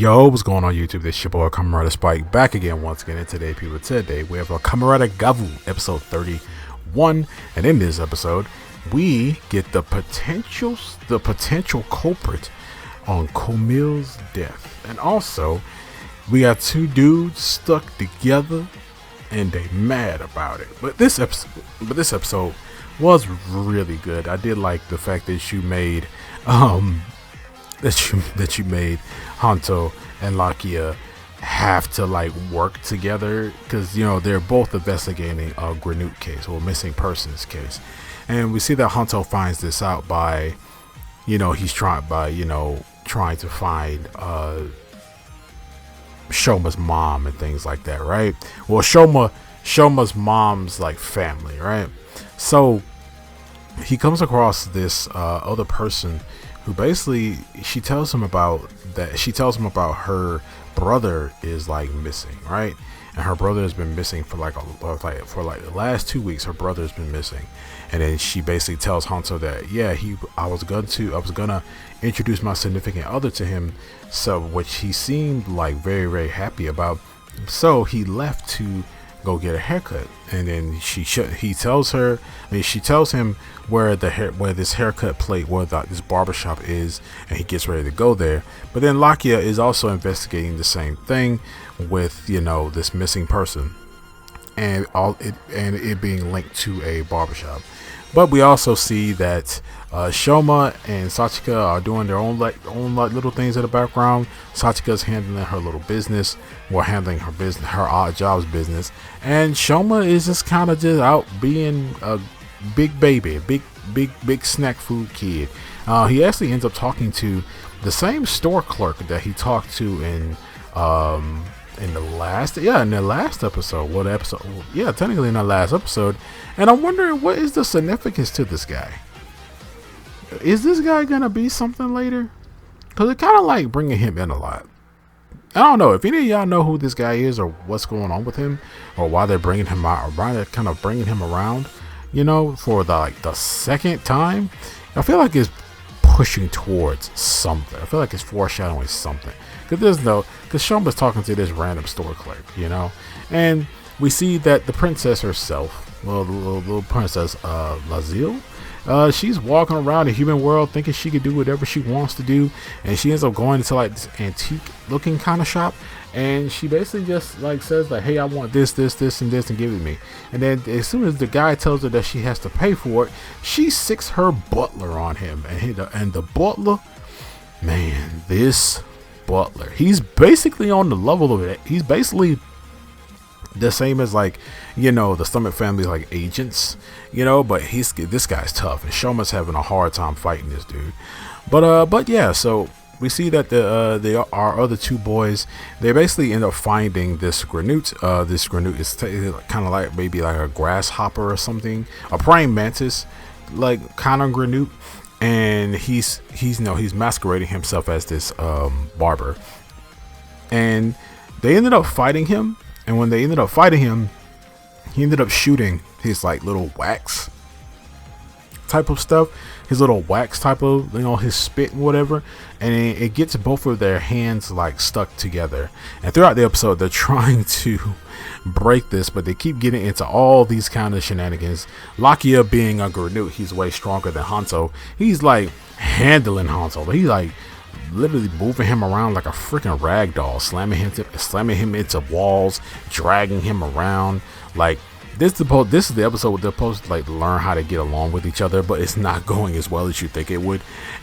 Yo, what's going on YouTube? This your boy Kamen Spike back again once again. And today, people, today we have a Kamen GAVV episode 31, and in this episode, we get the potential culprit on Camille's death, and also we got two dudes stuck together, and they mad about it. But this episode was really good. I did like the fact that you made that you made Hanto and Lakia have to like work together, because they're both investigating a Granute case or missing persons case, and we see that Hanto finds this out by he's trying to find Shoma's mom and things like that, right? Well, Shoma's mom's like family, right? So he comes across this other person who basically she tells him about her brother is like missing, right? And her brother has been missing for the last 2 weeks. Her brother has been missing, and then she basically tells Hanto that I was gonna introduce my significant other to him, so which he seemed like very, very happy about. So he left to go get a haircut, and then she tells him where this haircut plate, where this barbershop is, and he gets ready to go there. But then Lakia is also investigating the same thing with this missing person, and it being linked to a barbershop. But we also see that Shoma and Sachika are doing their own little things in the background. Sachika's handling her little business, or handling her odd jobs business, and Shoma is just kind of just out being a big baby, big snack food kid. He actually ends up talking to the same store clerk that he talked to in the last episode. Technically in the last episode. And I'm wondering, what is the significance to this guy? Is this guy gonna be something later? Because it kind of like bringing him in a lot. I don't know if any of y'all know who this guy is, or what's going on with him, or why they're bringing him out, or why they're kind of bringing him around, for the second time. I feel like it's pushing towards something. I feel like it's foreshadowing something. Because Shoma's talking to this random store clerk, and we see that the princess herself, the little princess Lazille, she's walking around the human world thinking she could do whatever she wants to do, and she ends up going into like this antique looking kind of shop, and she basically just like says like, hey, I want this and this, and give it to me. And then as soon as the guy tells her that she has to pay for it, she sicks her butler on him, and the butler, man, this butler, he's basically on the level of it. He's basically the same as the Stomach family's like agents, but this guy's tough, and Shoma's having a hard time fighting this dude. But yeah, so we see that our other two boys, they basically end up finding this Granute. This Granute is kind of like maybe like a grasshopper or something, a praying mantis, like kind of Granute, and he's masquerading himself as this barber, and they ended up fighting him. And when they ended up fighting him, he ended up shooting his like little wax type of stuff, his little wax type of, his spit and whatever, and it gets both of their hands like stuck together. And throughout the episode, they're trying to break this, but they keep getting into all these kind of shenanigans. Lakia, being a Granute, he's way stronger than Hanto. He's like handling Hanto, but he's like literally moving him around like a freaking rag doll, slamming him into walls, dragging him around. Like this is the episode where they're supposed to like learn how to get along with each other, but it's not going as well as you think it would.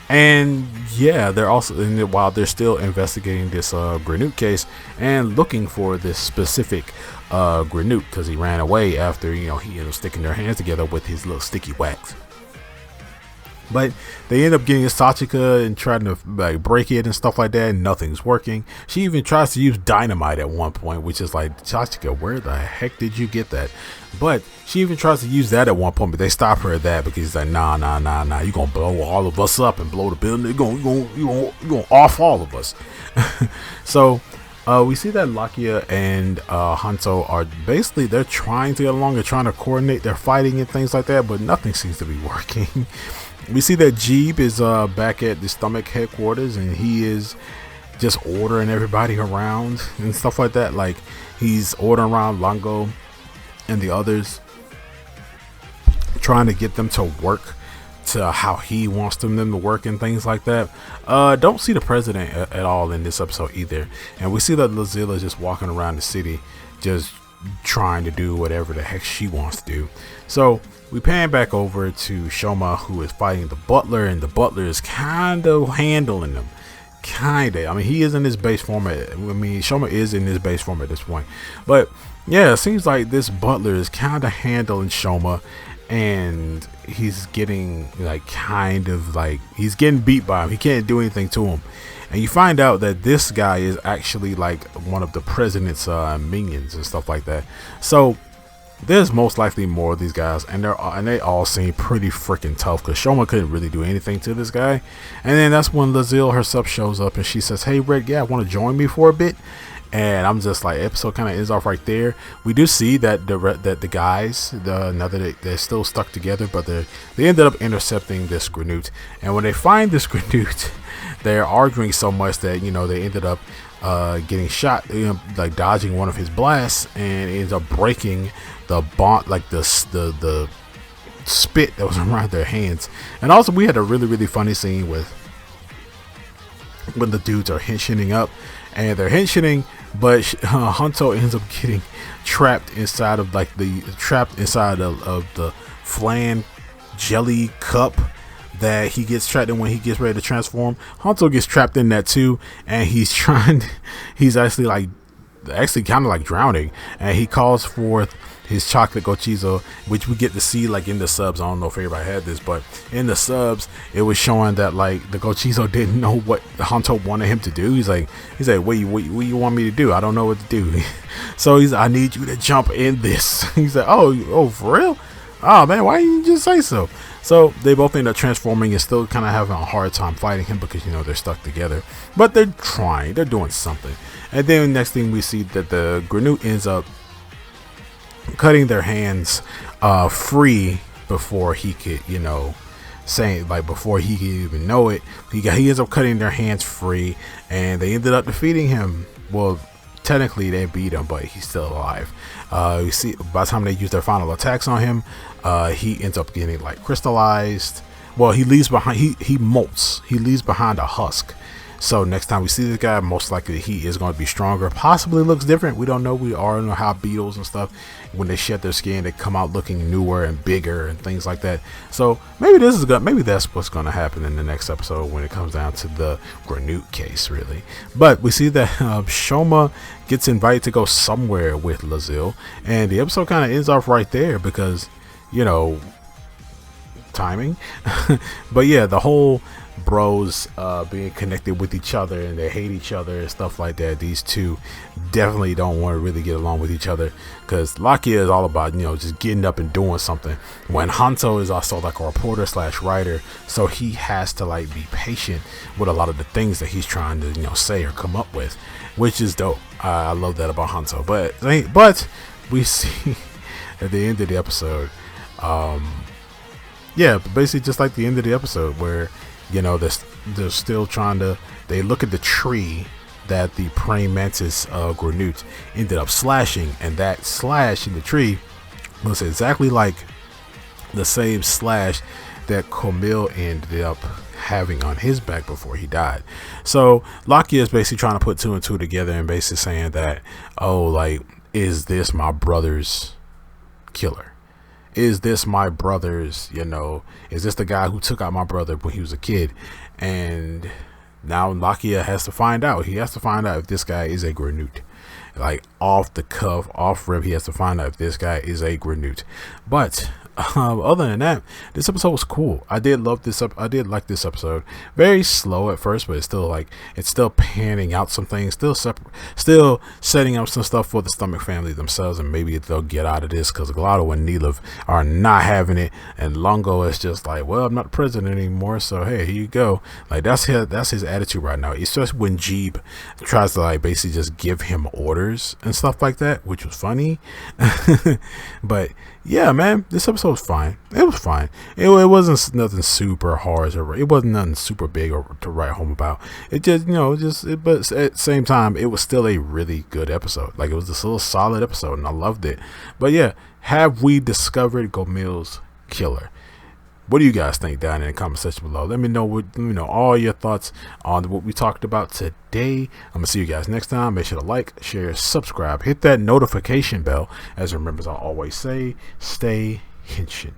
And yeah, they're also, while they're still investigating this Granute case and looking for this specific Granute, because he ran away after he ended up sticking their hands together with his little sticky wax. But they end up getting Sachika and trying to like break it and stuff like that, and nothing's working. She even tries to use dynamite at one point, which is like, Sachika, where the heck did you get that? But she even tries to use that at one point, but they stop her at that, because he's like, nah, you're gonna blow all of us up and blow the building. You're gonna off all of us. So we see that Lakia and Hanto are basically, they're trying to get along, they're trying to coordinate their fighting and things like that, but nothing seems to be working. We see that Jeeb is back at the Stomach headquarters, and he is just ordering everybody around and stuff like that. Like he's ordering around Longo and the others, trying to get them to work to how he wants them to work and things like that. Don't see the president at all in this episode either, and we see that Lazille is just walking around the city just trying to do whatever the heck she wants to do. So we pan back over to Shoma, who is fighting the butler, and the butler is kind of handling them. I mean, he is in his base form. Shoma is in his base form at this point, but yeah, it seems like this butler is kind of handling Shoma, and he's getting he's getting beat by him. He can't do anything to him, and you find out that this guy is actually like one of the president's minions and stuff like that. So there's most likely more of these guys, and they all seem pretty freaking tough, because Shoma couldn't really do anything to this guy. And then that's when Lazille herself shows up and she says, "Hey Red, yeah, want to join me for a bit?" And I'm just like, episode kind of ends off right there. We do see that the guys, now that they're still stuck together, but they ended up intercepting this Granute. And when they find this Granute, they're arguing so much that they ended up getting shot, like dodging one of his blasts, and ends up breaking the bond, like the spit that was around their hands. And also we had a really funny scene with when the dudes are henching up, and they're henching, but Hanto ends up getting trapped inside of the flan jelly cup that he gets trapped in when he gets ready to transform. Hanto gets trapped in that too, and he's actually kind of like drowning, and he calls forth his chocolate gochizo, which we get to see like in the subs. I don't know if everybody had this, but in the subs it was showing that like the gochizo didn't know what Hanto wanted him to do. He's like, what you want me to do? I don't know what to do. So I need you to jump in this. He's like, oh for real? Oh man, why didn't you just say so? So they both end up transforming and still kind of having a hard time fighting him, because they're stuck together, but they're trying, they're doing something. And then next thing we see that the Granute ends up cutting their hands free before he could, before he could even know it. He ends up cutting their hands free, and they ended up defeating him. Well, technically they beat him, but he's still alive. You see, by the time they use their final attacks on him, he ends up getting like crystallized. Well, he leaves behind, he molts. He leaves behind a husk. So next time we see this guy, most likely he is going to be stronger. Possibly looks different. We don't know. We already know how beetles and stuff, when they shed their skin, they come out looking newer and bigger and things like that. So maybe this is good. Maybe that's what's going to happen in the next episode when it comes down to the Granute case, really. But we see that Shoma gets invited to go somewhere with Lazille, and the episode kind of ends off right there because, timing. But yeah, the whole bros being connected with each other, and they hate each other and stuff like that. These two definitely don't want to really get along with each other, because Lakia is all about just getting up and doing something, when Hanto is also like a reporter / writer, so he has to like be patient with a lot of the things that he's trying to say or come up with, which is dope. I love that about Hanto. But we see at the end of the episode, basically just like the end of the episode, where they're still trying to, they look at the tree that the praying mantis Granute ended up slashing, and that slash in the tree was exactly like the same slash that Komil ended up having on his back before he died. So Lakia is basically trying to put two and two together, and basically saying that, is this my brother's killer? Is this my brother's, is this the guy who took out my brother when he was a kid? And now Lakia has to find out. He has to find out if this guy is a Granute. Like off the cuff, off rip, he has to find out if this guy is a Granute. But other than that, this episode was cool. I did like this episode. Very slow at first, but it's still panning out some things, still setting up some stuff for the Stomach family themselves, and maybe they'll get out of this, because Glotto and Neelav are not having it, and Longo is just like, well, I'm not the president anymore, so hey, here you go. Like that's his attitude right now. It's just when Jeeb tries to basically just give him orders and stuff like that, which was funny. But yeah, man, this episode episode was fine. It was fine. It wasn't nothing super hard. It wasn't nothing super big to write home about. It just, but at the same time, it was still a really good episode. Like, it was this little solid episode, and I loved it. But yeah, have we discovered Gomil's killer? What do you guys think down in the comment section below? Let me know all your thoughts on what we talked about today. I'm gonna see you guys next time. Make sure to like, share, subscribe, hit that notification bell. As remember, as I always say, stay henshin.